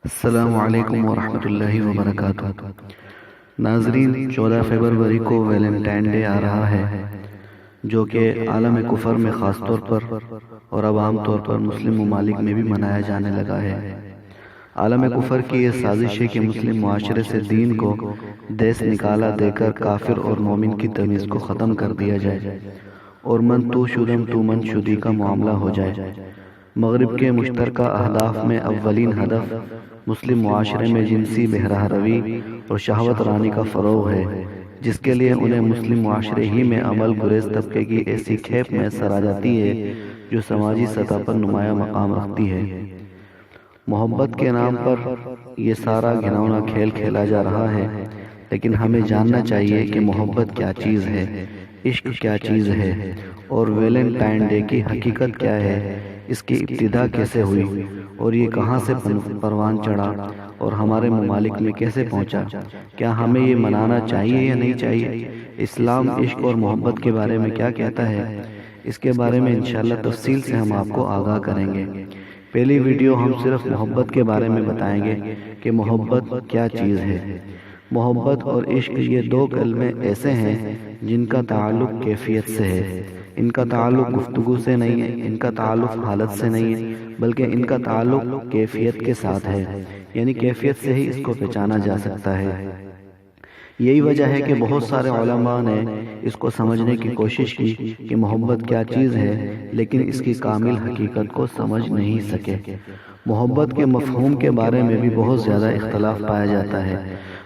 السلام علیکم ورحمۃ اللہ وبرکاتہ۔ ناظرین، 14 فروری کو ویلنٹائن ڈے آ رہا ہے، جو کہ عالم کفر میں خاص طور پر اور اب عام طور پر مسلم ممالک میں بھی منایا جانے لگا ہے۔ عالم کفر کی یہ سازش ہے کہ مسلم معاشرے سے دین کو دیس نکالا دے کر کافر اور مومن کی تمیز کو ختم کر دیا جائے اور من تو شدم تو من شدی کا معاملہ ہو جائے۔ مغرب کے مشترکہ اہداف میں اولین ہدف مسلم معاشرے میں جنسی بہرہ روی اور شہوت رانی کا فروغ ہے، جس کے لیے انہیں مسلم معاشرے ہی میں عمل گریز طبقے کی ایسی کھیپ میسر آ جاتی ہے جو سماجی سطح پر نمایاں مقام رکھتی ہے۔ محبت کے نام پر یہ سارا گھناؤنا کھیل کھیلا جا رہا ہے، لیکن ہمیں جاننا چاہیے کہ محبت کیا چیز ہے، عشق کیا چیز ہے، اور ویلنٹائن ڈے کی حقیقت کیا ہے، اس کی ابتدا کیسے ہوئی اور یہ کہاں سے پروان چڑھا اور ہمارے ممالک میں کیسے پہنچا۔ کیا ہمیں یہ منانا چاہیے یا نہیں چاہیے؟ اسلام عشق اور محبت کے بارے میں کیا کہتا ہے، اس کے بارے میں انشاءاللہ تفصیل سے ہم آپ کو آگاہ کریں گے۔ پہلی ویڈیو ہم صرف محبت کے بارے میں بتائیں گے کہ محبت کیا چیز ہے۔ محبت اور عشق یہ دو کلمے ایسے ہیں جن کا تعلق کیفیت سے ہے۔ ان کا تعلق گفتگو سے نہیں ہے، ان کا تعلق حالت سے نہیں ہے، بلکہ ان کا تعلق کیفیت کے ساتھ ہے، یعنی کیفیت سے ہی اس کو پہچانا جا سکتا ہے۔ یہی وجہ ہے کہ بہت سارے علماء نے اس کو سمجھنے کی کوشش کی کہ محبت کیا چیز ہے، لیکن اس کی کامل حقیقت کو سمجھ نہیں سکے۔ محبت کے مفہوم کے بارے میں بھی بہت زیادہ اختلاف پایا جاتا ہے۔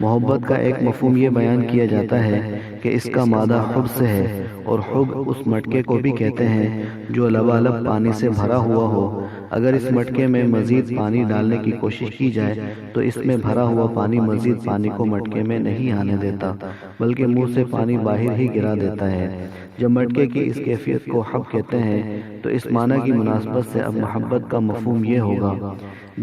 محبت کا ایک مفہوم یہ بیان کیا جاتا ہے کہ اس کا مادہ حب سے ہے، اور حب اس مٹکے کو بھی کہتے ہیں جو لبالب پانی سے بھرا ہوا ہو۔ اگر اس مٹکے میں مزید پانی ڈالنے کی کوشش کی جائے تو اس میں بھرا ہوا پانی مزید پانی کو مٹکے میں نہیں آنے دیتا، بلکہ منہ سے پانی باہر ہی گرا دیتا ہے۔ جب مٹکے کی اس کیفیت کو حب کہتے ہیں تو اس معنی کی مناسبت سے اب محبت کا مفہوم یہ ہوگا: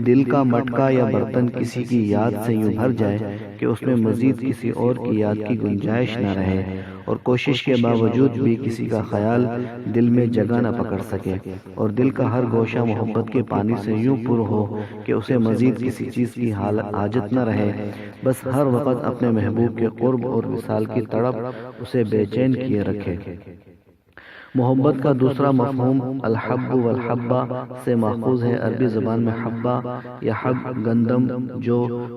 دل کا مٹکا یا برتن کسی کی یاد سے یوں بھر جائے کہ اس میں مزید کسی اور کی یاد کی گنجائش نہ رہے، اور کوشش کے باوجود بھی کسی کا خیال دل میں جگہ نہ پکڑ سکے، اور دل کا ہر گوشہ محبت کے پانی سے یوں پر ہو کہ اسے مزید کسی چیز کی حاجت نہ رہے، بس ہر وقت اپنے محبوب کے قرب اور وصال کی تڑپ اسے بے چین کیے رکھے۔ محبت کا دوسرا مفہوم الحب والحبہ سے ماخوذ ہے۔ عربی زبان میں حبہ یا حب گندم جو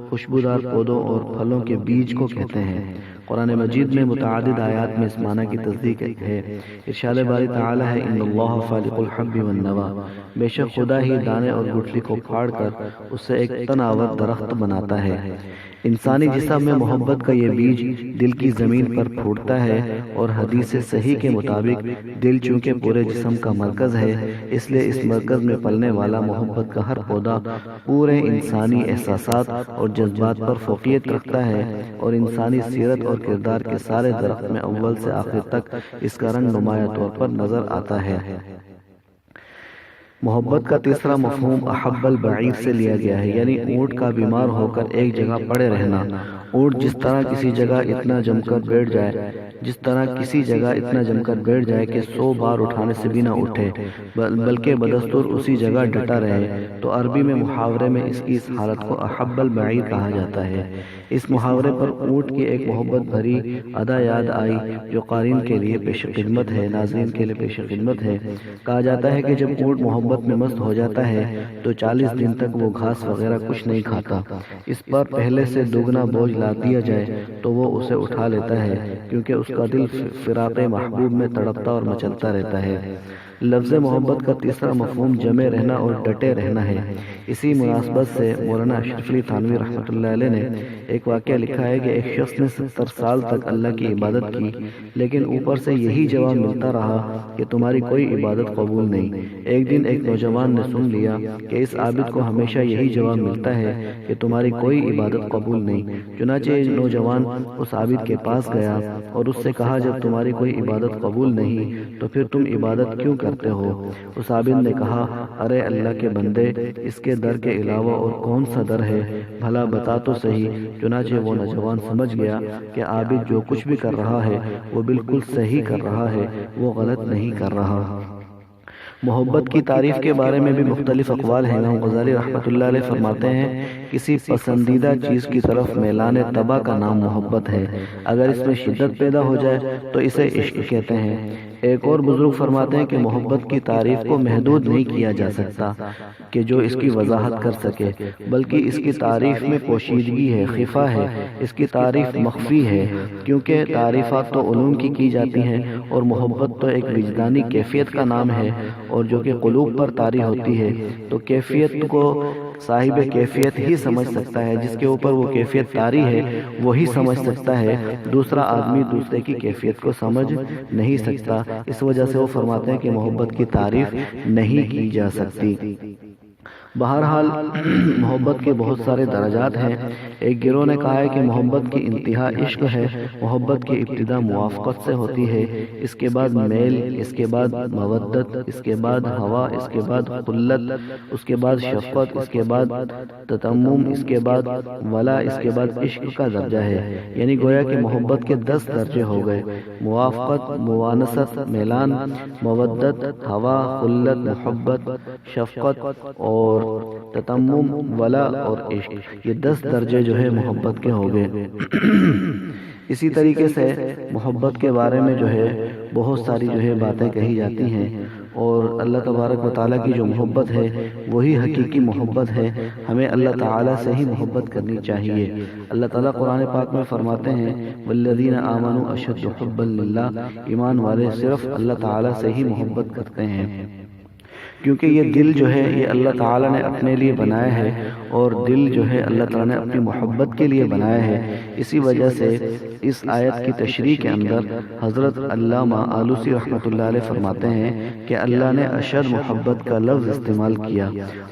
خوشبودار پودوں اور پھلوں کے بیج کو کہتے ہیں۔ قرآن مجید میں متعدد آیات میں اس معنی کی تصدیق ہے۔ ارشاد باری تعالی ہے: ان اللہ فالق الحب والنوى، بے شک خدا ہی دانے اور گٹھلی کو پھاڑ کر اس سے ایک تناور درخت بناتا ہے۔ انسانی جسم میں محبت کا یہ بیج دل کی زمین پر پھوٹتا ہے، اور حدیث صحیح کے مطابق دل چونکہ پورے جسم کا مرکز ہے، اس لیے اس مرکز میں پلنے والا محبت کا ہر پودا پورے انسانی احساسات اور جذبات پر فوقیت رکھتا ہے، اور انسانی سیرت اور کردار کے سارے درخت میں اول سے آخر تک اس کا رنگ نمایاں طور پر نظر آتا ہے۔ محبت کا تیسرا مفہوم احب البعیر سے لیا گیا ہے، یعنی اونٹ کا بیمار ہو کر ایک جگہ پڑے رہنا۔ اونٹ جس طرح کسی جگہ اتنا جم کر بیٹھ جائے کہ 100 بار اٹھانے سے بھی نہ اٹھے، بلکہ بدستور اسی جگہ ڈٹا رہے، تو عربی میں محاورے میں اس کی اس حالت کو احب البعیر کہا جاتا ہے۔ اس محاورے پر اونٹ کی ایک محبت بھری ادا یاد آئی جو قارئین کے لیے پیش خدمت ہے، ناظرین کے لیے پیش خدمت ہے۔ کہا جاتا ہے کہ جب اونٹ محبت میں مست ہو جاتا ہے تو 40 دن تک وہ گھاس وغیرہ کچھ نہیں کھاتا۔ اس پر پہلے سے دوگنا بوجھ لا دیا جائے تو وہ اسے اٹھا لیتا ہے، کیونکہ اس کا دل فراق محبوب میں تڑپتا اور مچلتا رہتا ہے۔ لفظ محبت کا تیسرا مفہوم جمے رہنا اور ڈٹے رہنا ہے۔ اسی مناسبت سے مولانا اشرف علی تھانوی رحمۃ اللہ علیہ نے ایک واقعہ لکھا ہے کہ ایک شخص نے 70 سال تک اللہ کی عبادت کی، لیکن اوپر سے یہی جواب ملتا رہا کہ تمہاری کوئی عبادت قبول نہیں۔ ایک دن ایک نوجوان نے سن لیا کہ اس عابد کو ہمیشہ یہی جواب ملتا ہے کہ تمہاری کوئی عبادت قبول نہیں۔ چنانچہ یہ نوجوان اس عابد کے پاس گیا اور اس سے کہا: جب تمہاری کوئی عبادت قبول نہیں تو پھر تم عبادت کیوں کرتے ہو؟ اس عابد نے کہا: ارے اللہ کے بندے، اس کے در کے علاوہ اور کون سا در ہے؟ بھلا بتا تو صحیح۔ چنانچہ وہ نوجوان سمجھ گیا کہ عابد جو کچھ بھی کر رہا ہے وہ بالکل صحیح کر رہا ہے، وہ غلط نہیں کر رہا۔ محبت کی تعریف کے بارے میں بھی مختلف اقوال ہیں۔ امام غزالی رحمۃ اللہ علیہ فرماتے ہیں کسی پسندیدہ چیز کی طرف میلان طبع کا نام محبت ہے، اگر اس میں شدت پیدا ہو جائے تو اسے عشق کہتے ہیں۔ ایک اور بزرگ فرماتے ہیں کہ محبت کی تعریف کو محدود نہیں کیا جا سکتا کہ جو اس کی وضاحت کر سکے، بلکہ اس کی تعریف میں پوشیدگی ہے، خفا ہے، اس کی تعریف مخفی ہے، کیونکہ تعریفات تو علوم کی جاتی ہیں اور محبت تو ایک وجدانی کیفیت کا نام ہے، اور جو کہ قلوب پر طاری ہوتی ہے، تو کیفیت کو صاحب کیفیت ہی سمجھ سکتا ہے، جس کے اوپر وہ کیفیت طاری ہے وہی سمجھ سکتا ہے، دوسرا آدمی دوسرے کی کیفیت کو سمجھ نہیں سکتا۔ اس وجہ سے وہ فرماتے ہیں کہ محبت کی تعریف نہیں کی جا سکتی۔ بہرحال محبت کے بہت سارے درجات ہیں۔ ایک گروہ نے کہا ہے کہ محبت کی انتہا عشق ہے، محبت کی ابتدا موافقت سے ہوتی ہے، اس کے بعد میل، اس کے بعد مودت، اس کے بعد ہوا، اس کے بعد خلت، اس کے بعد شفقت، اس کے بعد تتمم، اس کے بعد ولا، اس کے بعد عشق کا درجہ ہے۔ یعنی گویا کہ محبت کے 10 درجے ہو گئے: موافقت، موانست، میلان، مودت، ہوا، خلت، محبت، شفقت اور تتمم، ولا اور عشق۔ یہ 10 درجے جو ہے محبت کے ہو گئے۔ اسی طریقے سے محبت کے بارے میں جو ہے بہت ساری جو ہے باتیں کہی جاتی ہیں، اور اللہ تبارک و تعالیٰ کی جو محبت ہے وہی حقیقی محبت ہے۔ ہمیں اللہ تعالیٰ سے ہی محبت کرنی چاہیے۔ اللہ تعالیٰ قرآن پاک میں فرماتے ہیں والذین آمنوا اشد حبا للہ، ایمان والے صرف اللہ تعالیٰ سے ہی محبت کرتے ہیں، کیونکہ یہ دل جو ہے یہ اللہ تعالیٰ نے اپنے لیے بنایا ہے، اور دل جو ہے اللہ تعالیٰ نے اپنی محبت کے لیے بنایا ہے۔ اسی وجہ سے اس آیت کی تشریح کے اندر حضرت علامہ آلوسی رحمۃ اللہ علیہ فرماتے ہیں کہ اللہ نے اشد محبت کا لفظ استعمال کیا۔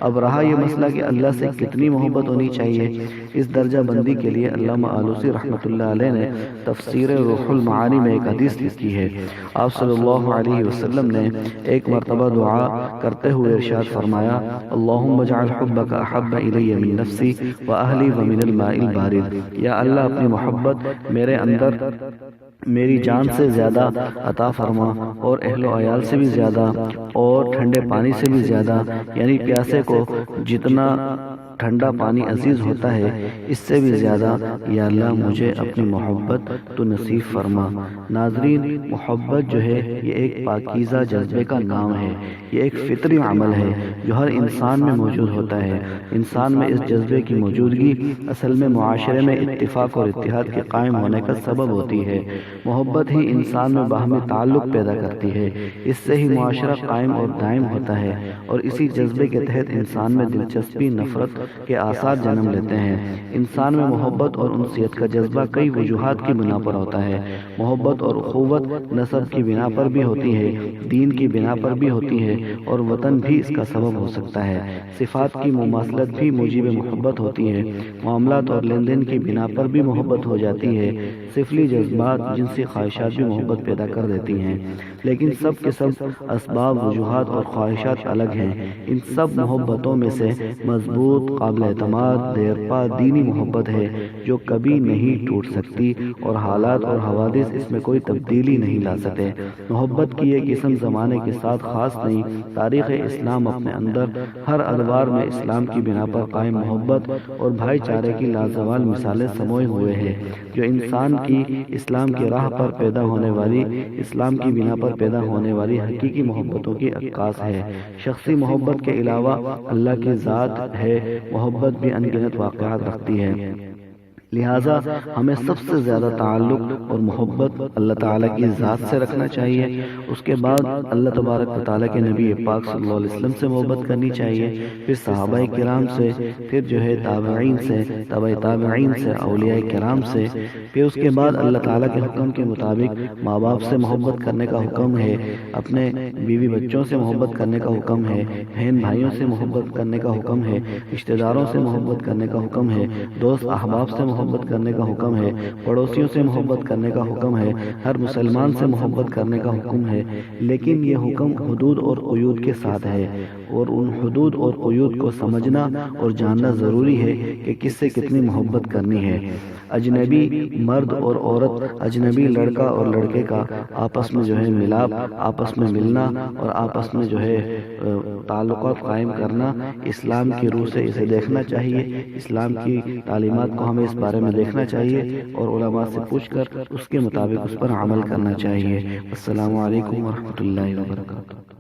اب رہا یہ مسئلہ کہ اللہ سے کتنی محبت ہونی چاہیے، اس درجہ بندی کے لیے علامہ آلوسی رحمۃ اللہ علیہ نے تفسیر روح المعانی میں ایک حدیث لکھی ہے۔ آپ صلی اللہ علیہ وسلم نے ایک مرتبہ دعا کرتے ہوئے ارشاد فرمایا اللہم اجعل حبک احب الی من نفسی و اہلی و من الماء البارد، یا اللہ اپنی محبت میرے اندر میری جان سے زیادہ عطا فرما، اور اہل و عیال سے بھی زیادہ، اور ٹھنڈے پانی سے بھی زیادہ، یعنی پیاسے کو جتنا ٹھنڈا پانی عزیز ہوتا ہے اس سے بھی زیادہ یا اللہ مجھے اپنی محبت تو نصیب فرما۔ ناظرین، محبت جو ہے یہ ایک پاکیزہ جذبے کا نام ہے، یہ ایک فطری عمل ہے جو ہر انسان میں موجود ہوتا ہے۔ انسان میں اس جذبے کی موجودگی اصل میں معاشرے میں اتفاق اور اتحاد کے قائم ہونے کا سبب ہوتی ہے۔ محبت ہی انسان میں باہمی تعلق پیدا کرتی ہے، اس سے ہی معاشرہ قائم اور دائم ہوتا ہے، اور اسی جذبے کے تحت انسان میں دلچسپی، نفرت کے آثار جنم لیتے ہیں۔ انسان میں محبت اور انسیت کا جذبہ کئی وجوہات کی بنا پر ہوتا ہے۔ محبت اور اخوت نسب کی بنا پر بھی ہوتی ہے، دین کی بنا پر بھی ہوتی ہے، اور وطن بھی اس کا سبب ہو سکتا ہے۔ صفات کی مماثلت بھی موجب محبت ہوتی ہے، معاملات اور لین دین کی بنا پر بھی محبت ہو جاتی ہے۔ سفلی جذبات، جنسی خواہشات بھی محبت پیدا کر دیتی ہیں، لیکن سب کے سب اسباب، وجوہات اور خواہشات الگ ہیں۔ ان سب محبتوں میں سے مضبوط، قابل اعتماد، دیرپا دینی محبت ہے جو کبھی نہیں ٹوٹ سکتی، اور حالات اور حوادث اس میں کوئی تبدیلی نہیں لا سکتے۔ محبت کی یہ قسم زمانے کے ساتھ خاص نہیں، تاریخ اسلام اپنے اندر ہر ادوار میں اسلام کی بنا پر قائم محبت اور بھائی چارے کی لازوال مثالیں سموئے ہوئے ہے، جو انسان کی اسلام کی راہ پر پیدا ہونے والی، اسلام کی بنا پر پیدا ہونے والی حقیقی محبتوں کی عکاس ہے۔ شخصی محبت کے علاوہ اللہ کی ذات ہے محبت بھی انگنت واقعات رکھتی ہے، لہٰذا ہمیں سب سے زیادہ تعلق اور محبت اللہ تعالیٰ کی ذات سے رکھنا چاہیے۔ اس کے بعد اللہ تبارک و تعالیٰ کے نبی پاک صلی اللہ علیہ وسلم سے محبت کرنی چاہیے، پھر صحابہ کرام سے، پھر جو ہے تابعین سے، تبع تابعین سے، اولیاء کرام سے، پھر اس کے بعد اللہ تعالیٰ کے حکم کے مطابق ماں باپ سے محبت کرنے کا حکم ہے، اپنے بیوی بچوں سے محبت کرنے کا حکم ہے، بہن بھائیوں سے محبت کرنے کا حکم ہے، رشتہ داروں سے محبت کرنے کا حکم ہے، دوست احباب سے محبت کرنے کا حکم ہے، پڑوسیوں سے محبت کرنے کا حکم ہے، ہر مسلمان سے محبت کرنے کا حکم ہے، لیکن یہ حکم حدود اور قیود کے ساتھ ہے، اور ان حدود اور قیود کو سمجھنا اور جاننا ضروری ہے کہ کس سے کتنی محبت کرنی ہے۔ اجنبی مرد اور عورت، اجنبی لڑکا اور لڑکے کا آپس میں جو ہے ملاپ، آپس میں ملنا اور آپس میں جو ہے تعلقات قائم کرنا اسلام کی روح سے اسے دیکھنا چاہیے، اسلام کی تعلیمات کو ہمیں اس بارے میں دیکھنا چاہیے اور علماء سے پوچھ کر اس کے مطابق اس پر عمل کرنا چاہیے۔ السلام علیکم ورحمۃ اللہ وبرکاتہ۔